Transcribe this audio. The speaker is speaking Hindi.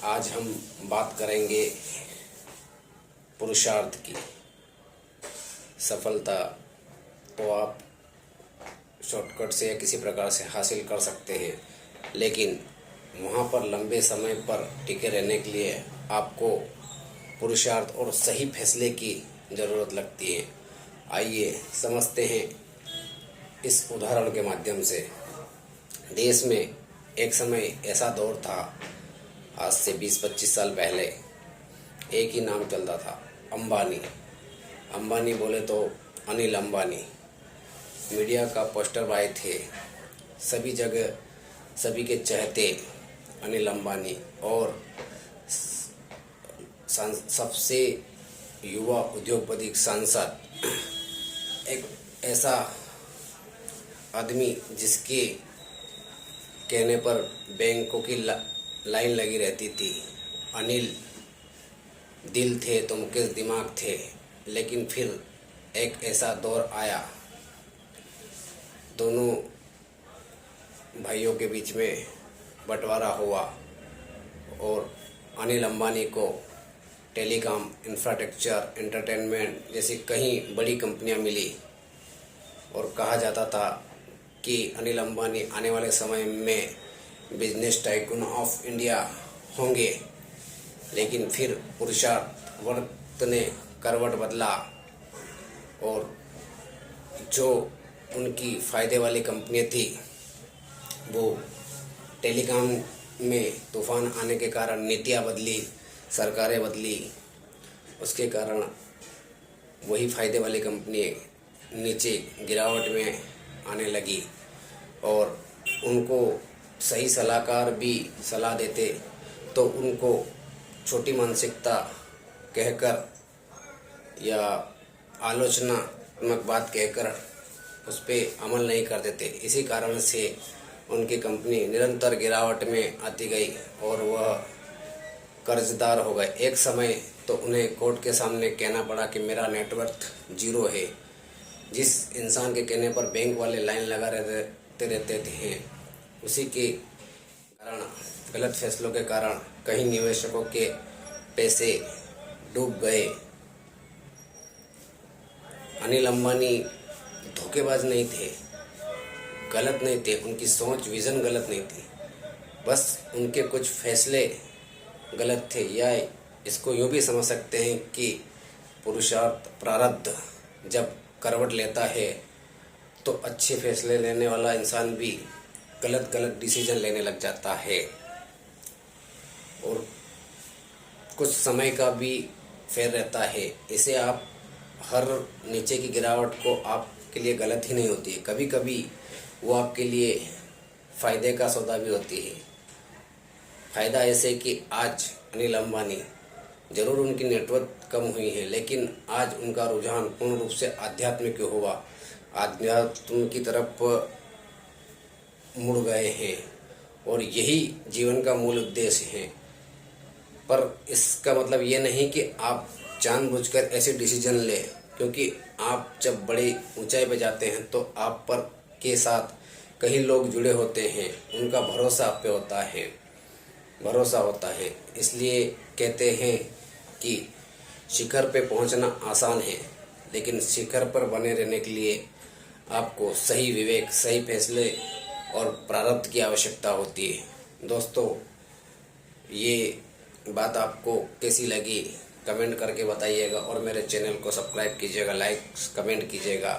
आज हम बात करेंगे पुरुषार्थ की। सफलता तो आप शॉर्टकट से या किसी प्रकार से हासिल कर सकते हैं, लेकिन वहाँ पर लंबे समय पर टिके रहने के लिए आपको पुरुषार्थ और सही फैसले की ज़रूरत लगती है। आइए समझते हैं इस उदाहरण के माध्यम से। देश में एक समय ऐसा दौर था, आज से 20-25 साल पहले, एक ही नाम चलता था, अंबानी। अंबानी बोले तो अनिल अंबानी। मीडिया का पोस्टर बॉय थे, सभी जगह सभी के चहेते अनिल अंबानी। और सबसे युवा उद्योगपति सांसद, एक ऐसा आदमी जिसके कहने पर बैंकों की लाइन लगी रहती थी। अनिल दिल थे तो मुकेश दिमाग थे। लेकिन फिर एक ऐसा दौर आया, दोनों भाइयों के बीच में बंटवारा हुआ और अनिल अंबानी को टेलीकॉम, इंफ्रास्ट्रक्चर, एंटरटेनमेंट जैसी कई बड़ी कंपनियां मिली और कहा जाता था कि अनिल अंबानी आने वाले समय में बिजनेस टाइकून ऑफ इंडिया होंगे। लेकिन फिर पुरुषार्थ वक्त ने करवट बदला और जो उनकी फ़ायदे वाली कंपनियां थी वो टेलीकॉम में तूफान आने के कारण नीतियाँ बदली, सरकारें बदली, उसके कारण वही फ़ायदे वाली कंपनी नीचे गिरावट में आने लगी। और उनको सही सलाहकार भी सलाह देते तो उनको छोटी मानसिकता कहकर या आलोचनात्मक बात कहकर उस पर अमल नहीं कर देते। इसी कारण से उनकी कंपनी निरंतर गिरावट में आती गई और वह कर्जदार हो गए। एक समय तो उन्हें कोर्ट के सामने कहना पड़ा कि मेरा नेटवर्थ जीरो है। जिस इंसान के कहने पर बैंक वाले लाइन लगा रहते थे, उसी के कारण, गलत फैसलों के कारण कई निवेशकों के पैसे डूब गए। अनिल अंबानी धोखेबाज नहीं थे, गलत नहीं थे, उनकी सोच विज़न गलत नहीं थी, बस उनके कुछ फैसले गलत थे। या इसको यूँ भी समझ सकते हैं कि पुरुषार्थ प्रारब्ध जब करवट लेता है तो अच्छे फैसले लेने वाला इंसान भी गलत डिसीजन लेने लग जाता है। और कुछ समय का भी फेर रहता है। इसे आप हर नीचे की गिरावट को आपके लिए गलत ही नहीं होती है, कभी कभी वो आपके लिए फ़ायदे का सौदा भी होती है। फ़ायदा ऐसे कि आज अनिल अंबानी, जरूर उनकी नेटवर्थ कम हुई है, लेकिन आज उनका रुझान पूर्ण रूप से आध्यात्मिक हुआ, आध्यात्म की तरफ मुड़ गए हैं और यही जीवन का मूल उद्देश्य है। पर इसका मतलब ये नहीं कि आप जानबूझकर ऐसे डिसीजन लें, क्योंकि आप जब बड़ी ऊंचाई पर जाते हैं तो आप पर के साथ कई लोग जुड़े होते हैं, उनका भरोसा आप पे होता है। इसलिए कहते हैं कि शिखर पे पहुंचना आसान है, लेकिन शिखर पर बने रहने के लिए आपको सही विवेक, सही फैसले और प्रारब्ध की आवश्यकता होती है। दोस्तों, ये बात आपको कैसी लगी कमेंट करके बताइएगा और मेरे चैनल को सब्सक्राइब कीजिएगा, लाइक कमेंट कीजिएगा।